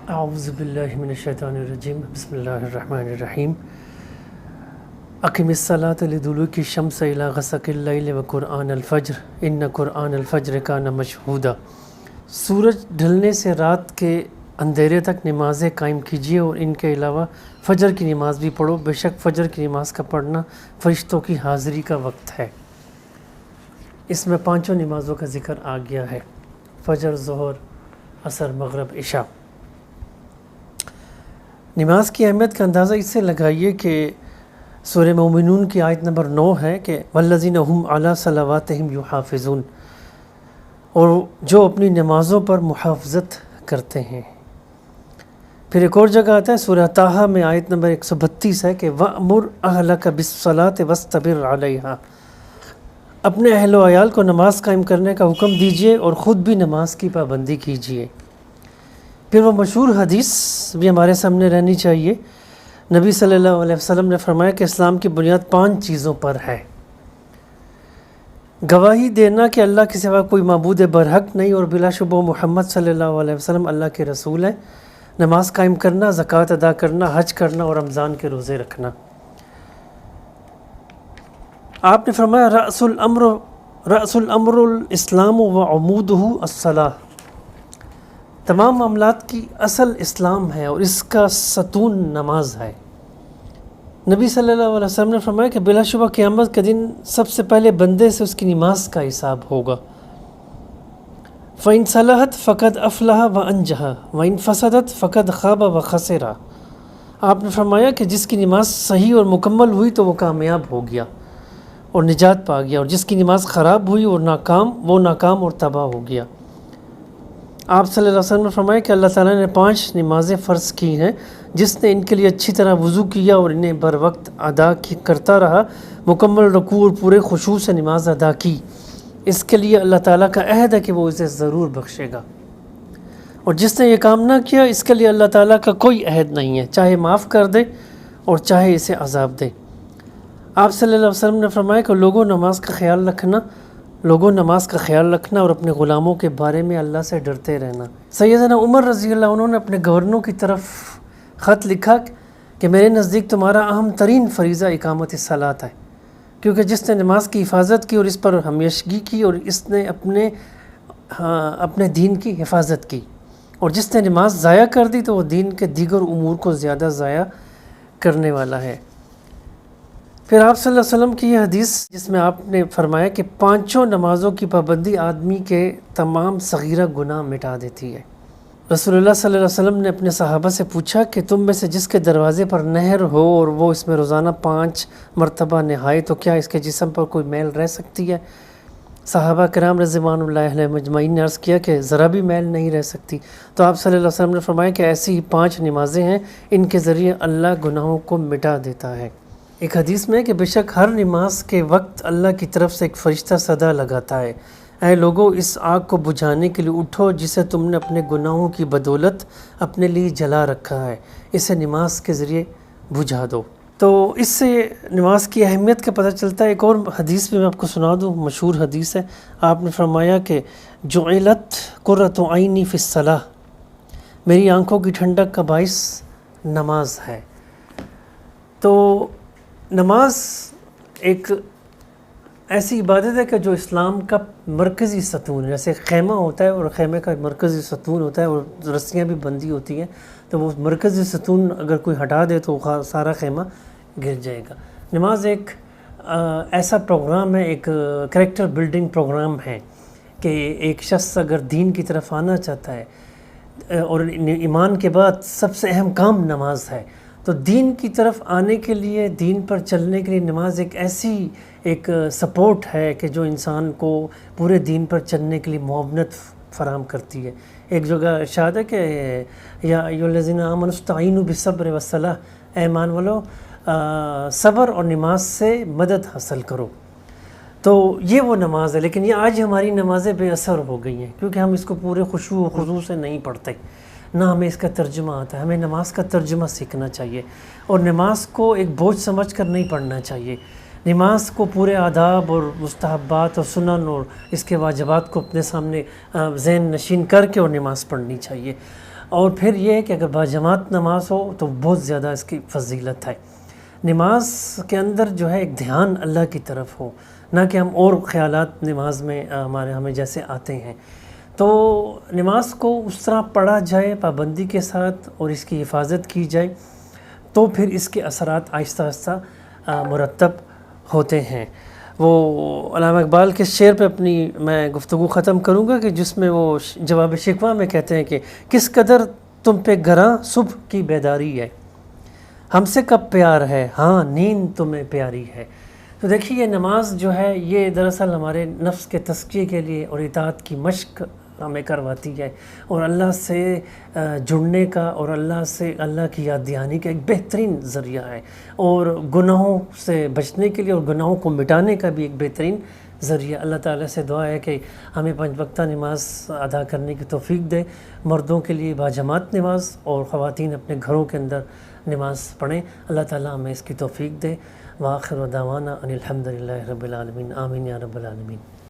اعوذ باللہ من الشیطان الرجیم بسم اللہ الرحمن الرحیم اقم الصلاۃ لدلوک الشمس الی غسق اللیل وقرآن الفجر ان قرآن الفجر کان مشہودا۔ سورج ڈھلنے سے رات کے اندھیرے تک نمازیں قائم کیجیے اور ان کے علاوہ فجر کی نماز بھی پڑھو، بے شک فجر کی نماز کا پڑھنا فرشتوں کی حاضری کا وقت ہے۔ اس میں پانچوں نمازوں کا ذکر آ گیا ہے: فجر، ظہر، عصر، مغرب، عشاء۔ نماز کی اہمیت کا اندازہ اس سے لگائیے کہ سورہ مومنون کی آیت نمبر 9 ہے کہ والذین ھم علی صلواتہم یحافظون، اور جو اپنی نمازوں پر محافظت کرتے ہیں۔ پھر ایک اور جگہ آتا ہے سورہ طٰہٰ میں آیت نمبر 132 ہے کہ وَأْمُرْ أَهْلَكَ بِالصَّلَاةِ وَاسْتَبِرْ عَلَيْهَا، اپنے اہل و عیال کو نماز قائم کرنے کا حکم دیجیے اور خود بھی نماز کی پابندی کیجیے۔ پھر وہ مشہور حدیث بھی ہمارے سامنے رہنی چاہیے۔ نبی صلی اللہ علیہ وسلم نے فرمایا کہ اسلام کی بنیاد 5 چیزوں پر ہے: گواہی دینا کہ اللہ کے سوا کوئی معبود برحق نہیں اور بلا شبہ محمد صلی اللہ علیہ وسلم اللہ کے رسول ہیں، نماز قائم کرنا، زکوٰۃ ادا کرنا، حج کرنا اور رمضان کے روزے رکھنا۔ آپ نے فرمایا رأس الامر الاسلام وعمودہ الصلاۃ، تمام معاملات کی اصل اسلام ہے اور اس کا ستون نماز ہے۔ نبی صلی اللہ علیہ وسلم نے فرمایا کہ بلا شبہ قیامت کے دن سب سے پہلے بندے سے اس کی نماز کا حساب ہوگا۔ فَإِن صَلَحَتْ فَقَدْ أَفْلَحَ وَأَنجَحَ وَإِن فَسَدَتْ فَقَدْ خَابَ وَخَسِرَ۔ آپ نے فرمایا کہ جس کی نماز صحیح اور مکمل ہوئی تو وہ کامیاب ہو گیا اور نجات پا گیا، اور جس کی نماز خراب ہوئی اور ناکام اور تباہ ہو گیا۔ آپ صلی اللہ علیہ وسلم نے فرمایا کہ اللہ تعالیٰ نے 5 نمازیں فرض کی ہیں، جس نے ان کے لیے اچھی طرح وضو کیا اور انہیں بر وقت ادا کرتا رہا، مکمل رکوع اور پورے خشوع سے نماز ادا کی، اس کے لیے اللہ تعالیٰ کا عہد ہے کہ وہ اسے ضرور بخشے گا، اور جس نے یہ کام نہ کیا اس کے لیے اللہ تعالیٰ کا کوئی عہد نہیں ہے، چاہے معاف کر دے اور چاہے اسے عذاب دے۔ آپ صلی اللہ علیہ وسلم نے فرمایا کہ لوگوں نماز کا خیال رکھنا اور اپنے غلاموں کے بارے میں اللہ سے ڈرتے رہنا۔ سیدنا عمر رضی اللہ عنہ نے اپنے گورنروں کی طرف خط لکھا کہ میرے نزدیک تمہارا اہم ترین فریضہ اقامت الصلاۃ ہے، کیونکہ جس نے نماز کی حفاظت کی اور اس پر ہمیشگی کی اور اس نے اپنے دین کی حفاظت کی، اور جس نے نماز ضائع کر دی تو وہ دین کے دیگر امور کو زیادہ ضائع کرنے والا ہے۔ پھر آپ صلی اللہ علیہ وسلم کی یہ حدیث جس میں آپ نے فرمایا کہ 5 نمازوں کی پابندی آدمی کے تمام صغیرہ گناہ مٹا دیتی ہے۔ رسول اللہ صلی اللہ علیہ وسلم نے اپنے صحابہ سے پوچھا کہ تم میں سے جس کے دروازے پر نہر ہو اور وہ اس میں روزانہ 5 مرتبہ نہائے تو کیا اس کے جسم پر کوئی میل رہ سکتی ہے؟ صحابہ کرام رضوان اللہ علیہم اجمعین نے عرض کیا کہ ذرا بھی میل نہیں رہ سکتی، تو آپ صلی اللہ علیہ وسلم نے فرمایا کہ ایسی ہی 5 نمازیں ہیں، ان کے ذریعے اللہ گناہوں کو مٹا دیتا ہے۔ ایک حدیث میں کہ بے شک ہر نماز کے وقت اللہ کی طرف سے ایک فرشتہ صدا لگاتا ہے، اے لوگو اس آگ کو بجھانے کے لیے اٹھو جسے تم نے اپنے گناہوں کی بدولت اپنے لیے جلا رکھا ہے، اسے نماز کے ذریعے بجھا دو۔ تو اس سے نماز کی اہمیت کا پتہ چلتا ہے۔ ایک اور حدیث بھی میں آپ کو سنا دوں، مشہور حدیث ہے۔ آپ نے فرمایا کہ جعلت قرۃ عینی فی الصلاۃ، میری آنکھوں کی ٹھنڈک کا باعث نماز ہے۔ تو نماز ایک ایسی عبادت ہے کہ جو اسلام کا مرکزی ستون ہے، جیسے خیمہ ہوتا ہے اور خیمے کا مرکزی ستون ہوتا ہے اور رسیاں بھی بندھی ہوتی ہیں، تو وہ مرکزی ستون اگر کوئی ہٹا دے تو سارا خیمہ گر جائے گا۔ نماز ایک ایسا پروگرام ہے، ایک کریکٹر بلڈنگ پروگرام ہے کہ ایک شخص اگر دین کی طرف آنا چاہتا ہے اور ایمان کے بعد سب سے اہم کام نماز ہے، تو دین کی طرف آنے کے لیے، دین پر چلنے کے لیے نماز ایک ایسی سپورٹ ہے کہ جو انسان کو پورے دین پر چلنے کے لیے معاونت فراہم کرتی ہے۔ ایک جگہ ارشاد ہے کہ یا ایھا الذین آمنوا استعینوا بالصبر والصلاۃ، اے ایمان والو صبر اور نماز سے مدد حاصل کرو۔ تو یہ وہ نماز ہے، لیکن یہ آج ہماری نمازیں بے اثر ہو گئی ہیں کیونکہ ہم اس کو پورے خشوع و خضوع سے نہیں پڑھتے، نہ ہمیں اس کا ترجمہ آتا ہے۔ ہمیں نماز کا ترجمہ سیکھنا چاہیے اور نماز کو ایک بوجھ سمجھ کر نہیں پڑھنا چاہیے۔ نماز کو پورے آداب اور مستحبات اور سنن اور اس کے واجبات کو اپنے سامنے ذہن نشین کر کے اور نماز پڑھنی چاہیے. اور پھر یہ ہے کہ اگر باجماعت نماز ہو تو بہت زیادہ اس کی فضیلت ہے. نماز کے اندر جو ہے ایک دھیان اللہ کی طرف ہو، نہ کہ ہم اور خیالات نماز میں ہمیں جیسے آتے ہیں. تو نماز کو اس طرح پڑھا جائے پابندی کے ساتھ اور اس کی حفاظت کی جائے تو پھر اس کے اثرات آہستہ آہستہ مرتب ہوتے ہیں. وہ علامہ اقبال کے شعر پہ اپنی میں گفتگو ختم کروں گا کہ جس میں وہ جواب شکوہ میں کہتے ہیں کہ کس قدر تم پہ گراں صبح کی بیداری ہے، ہم سے کب پیار ہے، ہاں نیند تمہیں پیاری ہے. تو دیکھیے یہ نماز جو ہے یہ دراصل ہمارے نفس کے تزکیے کے لیے اور اطاعت کی مشق ہمیں کرواتی ہے، اور اللہ سے جڑنے کا اور اللہ کی یاد دہانی کا ایک بہترین ذریعہ ہے، اور گناہوں سے بچنے کے لیے اور گناہوں کو مٹانے کا بھی ایک بہترین ذریعہ. اللہ تعالیٰ سے دعا ہے کہ ہمیں 5 وقتہ نماز ادا کرنے کی توفیق دے. مردوں کے لیے باجماعت نماز اور خواتین اپنے گھروں کے اندر نماز پڑھیں. اللہ تعالیٰ ہمیں اس کی توفیق دے. وآخر دعوانا ان الحمد للہ رب العالمین. آمین یا رب العالمین.